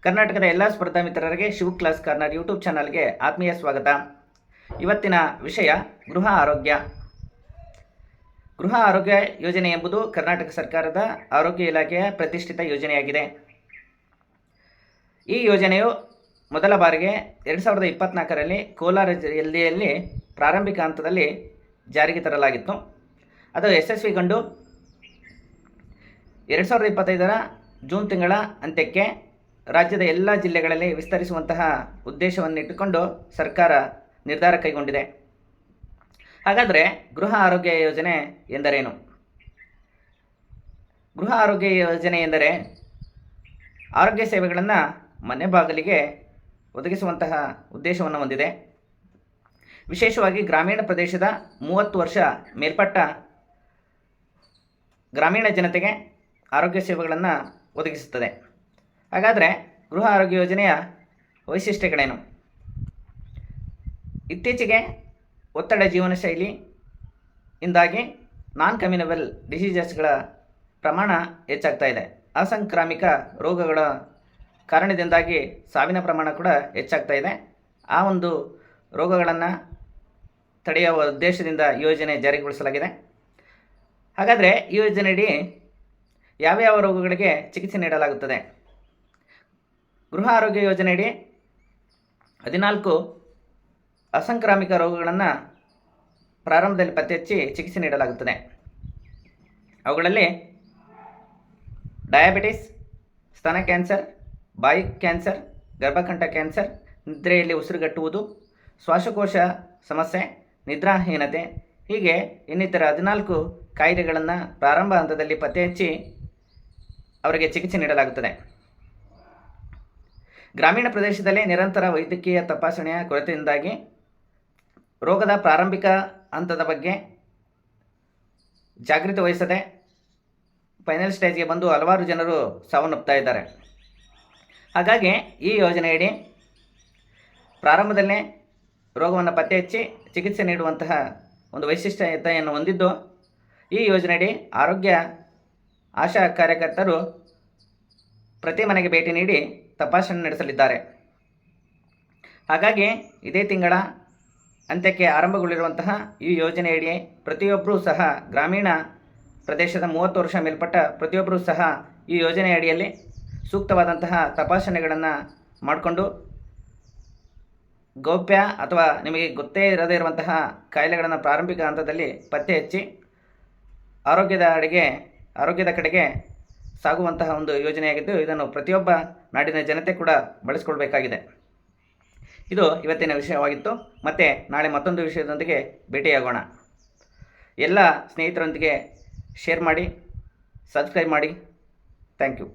ಕರ್ನಾಟಕದ ಎಲ್ಲ ಸ್ಪರ್ಧಾ ಮಿತ್ರರಿಗೆ ಶಿವ ಕ್ಲಾಸ್ ಕಾರ್ನರ್ ಯೂಟ್ಯೂಬ್ ಚಾನಲ್ಗೆ ಆತ್ಮೀಯ ಸ್ವಾಗತ. ಇವತ್ತಿನ ವಿಷಯ ಗೃಹ ಆರೋಗ್ಯ. ಗೃಹ ಆರೋಗ್ಯ ಯೋಜನೆ ಎಂಬುದು ಕರ್ನಾಟಕ ಸರ್ಕಾರದ ಆರೋಗ್ಯ ಇಲಾಖೆಯ ಪ್ರತಿಷ್ಠಿತ ಯೋಜನೆಯಾಗಿದೆ. ಈ ಯೋಜನೆಯು ಮೊದಲ ಬಾರಿಗೆ 2024ರಲ್ಲಿ ಕೋಲಾರ ಜಿಲ್ಲೆಯಲ್ಲಿ ಪ್ರಾರಂಭಿಕ ಹಂತದಲ್ಲಿ ಜಾರಿಗೆ ತರಲಾಗಿತ್ತು. ಅದು ಯಶಸ್ವಿಗೊಂಡು 2025ರ ಜೂನ್ ತಿಂಗಳ ಅಂತ್ಯಕ್ಕೆ ರಾಜ್ಯದ ಎಲ್ಲ ಜಿಲ್ಲೆಗಳಲ್ಲಿ ವಿಸ್ತರಿಸುವಂತಹ ಉದ್ದೇಶವನ್ನಿಟ್ಟುಕೊಂಡು ಸರ್ಕಾರ ನಿರ್ಧಾರ ಕೈಗೊಂಡಿದೆ. ಹಾಗಾದರೆ ಗೃಹ ಆರೋಗ್ಯ ಯೋಜನೆ ಎಂದರೇನು? ಗೃಹ ಆರೋಗ್ಯ ಯೋಜನೆ ಎಂದರೆ ಆರೋಗ್ಯ ಸೇವೆಗಳನ್ನು ಮನೆ ಬಾಗಿಲಿಗೆ ಒದಗಿಸುವಂತಹ ಉದ್ದೇಶವನ್ನು ಹೊಂದಿದೆ. ವಿಶೇಷವಾಗಿ ಗ್ರಾಮೀಣ ಪ್ರದೇಶದ 30 ವರ್ಷ ಮೇಲ್ಪಟ್ಟ ಗ್ರಾಮೀಣ ಜನತೆಗೆ ಆರೋಗ್ಯ ಸೇವೆಗಳನ್ನು ಒದಗಿಸುತ್ತದೆ. ಹಾಗಾದರೆ ಗೃಹ ಆರೋಗ್ಯ ಯೋಜನೆಯ ವೈಶಿಷ್ಟ್ಯಗಳೇನು? ಇತ್ತೀಚೆಗೆ ಒತ್ತಡ ಜೀವನ ಶೈಲಿಯಿಂದಾಗಿ ನಾನ್ ಕಮ್ಯುನಬಲ್ ಡಿಸೀಸಸ್ಗಳ ಪ್ರಮಾಣ ಹೆಚ್ಚಾಗ್ತಾ ಇದೆ. ಅಸಾಂಕ್ರಾಮಿಕ ರೋಗಗಳ ಕಾರಣದಿಂದಾಗಿ ಸಾವಿನ ಪ್ರಮಾಣ ಕೂಡ ಹೆಚ್ಚಾಗ್ತಾ ಇದೆ. ಆ ಒಂದು ರೋಗಗಳನ್ನು ತಡೆಯುವ ಉದ್ದೇಶದಿಂದ ಯೋಜನೆ ಜಾರಿಗೊಳಿಸಲಾಗಿದೆ. ಹಾಗಾದರೆ ಈ ಯೋಜನೆಯಡಿ ಯಾವ್ಯಾವ ರೋಗಗಳಿಗೆ ಚಿಕಿತ್ಸೆ ನೀಡಲಾಗುತ್ತದೆ? ಗೃಹ ಆರೋಗ್ಯ ಯೋಜನೆಯಡಿ 14 ಅಸಾಂಕ್ರಾಮಿಕ ರೋಗಗಳನ್ನು ಪ್ರಾರಂಭದಲ್ಲಿ ಪತ್ತೆ ಹಚ್ಚಿ ಚಿಕಿತ್ಸೆ ನೀಡಲಾಗುತ್ತದೆ. ಅವುಗಳಲ್ಲಿ ಡಯಾಬಿಟಿಸ್, ಸ್ತನ ಕ್ಯಾನ್ಸರ್, ಬಾಯಿ ಕ್ಯಾನ್ಸರ್, ಗರ್ಭಕಂಠ ಕ್ಯಾನ್ಸರ್, ನಿದ್ರೆಯಲ್ಲಿ ಉಸಿರುಗಟ್ಟುವುದು, ಶ್ವಾಸಕೋಶ ಸಮಸ್ಯೆ, ನಿದ್ರಾಹೀನತೆ ಹೀಗೆ ಇನ್ನಿತರ 14 ಕಾಯಿಲೆಗಳನ್ನು ಪ್ರಾರಂಭ ಹಂತದಲ್ಲಿ ಪತ್ತೆ ಹಚ್ಚಿ ಅವರಿಗೆ ಚಿಕಿತ್ಸೆ ನೀಡಲಾಗುತ್ತದೆ. ಗ್ರಾಮೀಣ ಪ್ರದೇಶದಲ್ಲಿ ನಿರಂತರ ವೈದ್ಯಕೀಯ ತಪಾಸಣೆಯ ಕೊರತೆಯಿಂದಾಗಿ ರೋಗದ ಪ್ರಾರಂಭಿಕ ಹಂತದ ಬಗ್ಗೆ ಜಾಗೃತಿ ವಹಿಸದೆ ಫೈನಲ್ ಸ್ಟೇಜ್ಗೆ ಬಂದು ಹಲವಾರು ಜನರು ಸಾವನ್ನಪ್ಪುತ್ತಾ ಇದ್ದಾರೆ. ಹಾಗಾಗಿ ಈ ಯೋಜನೆಯಡಿ ಪ್ರಾರಂಭದಲ್ಲೇ ರೋಗವನ್ನು ಪತ್ತೆ ಹಚ್ಚಿ ಚಿಕಿತ್ಸೆ ನೀಡುವಂತಹ ಒಂದು ವೈಶಿಷ್ಟ್ಯತೆಯನ್ನು ಹೊಂದಿದ್ದು, ಈ ಯೋಜನೆಯಡಿ ಆರೋಗ್ಯ ಆಶಾ ಕಾರ್ಯಕರ್ತರು ಪ್ರತಿ ಮನೆಗೆ ಭೇಟಿ ನೀಡಿ ತಪಾಸಣೆ ನಡೆಸಲಿದ್ದಾರೆ. ಹಾಗಾಗಿ ಇದೇ ತಿಂಗಳ ಅಂತ್ಯಕ್ಕೆ ಆರಂಭಗೊಳ್ಳಿರುವಂತಹ ಈ ಯೋಜನೆಯಡಿ ಪ್ರತಿಯೊಬ್ಬರೂ ಸಹ ಗ್ರಾಮೀಣ ಪ್ರದೇಶದ 30 ವರ್ಷ ಮೇಲ್ಪಟ್ಟ ಪ್ರತಿಯೊಬ್ಬರೂ ಸಹ ಈ ಯೋಜನೆಯಡಿಯಲ್ಲಿ ಸೂಕ್ತವಾದಂತಹ ತಪಾಸಣೆಗಳನ್ನು ಮಾಡಿಕೊಂಡು ಗೌಪ್ಯ ಅಥವಾ ನಿಮಗೆ ಗೊತ್ತೇ ಇರದೇ ಇರುವಂತಹ ಕಾಯಿಲೆಗಳನ್ನು ಪ್ರಾರಂಭಿಕ ಹಂತದಲ್ಲಿ ಪತ್ತೆ ಹಚ್ಚಿ ಆರೋಗ್ಯದ ಕಡೆಗೆ ಸಾಗುವಂತಹ ಒಂದು ಯೋಜನೆಯಾಗಿದ್ದು, ಇದನ್ನು ಪ್ರತಿಯೊಬ್ಬ ನಾಡಿನ ಜನತೆ ಕೂಡ ಬಳಸಿಕೊಳ್ಬೇಕಾಗಿದೆ. ಇದು ಇವತ್ತಿನ ವಿಷಯವಾಗಿತ್ತು. ಮತ್ತೆ ನಾಳೆ ಮತ್ತೊಂದು ವಿಷಯದೊಂದಿಗೆ ಭೇಟಿಯಾಗೋಣ. ಎಲ್ಲ ಸ್ನೇಹಿತರೊಂದಿಗೆ ಶೇರ್ ಮಾಡಿ, ಸಬ್ಸ್ಕ್ರೈಬ್ ಮಾಡಿ. Thank you.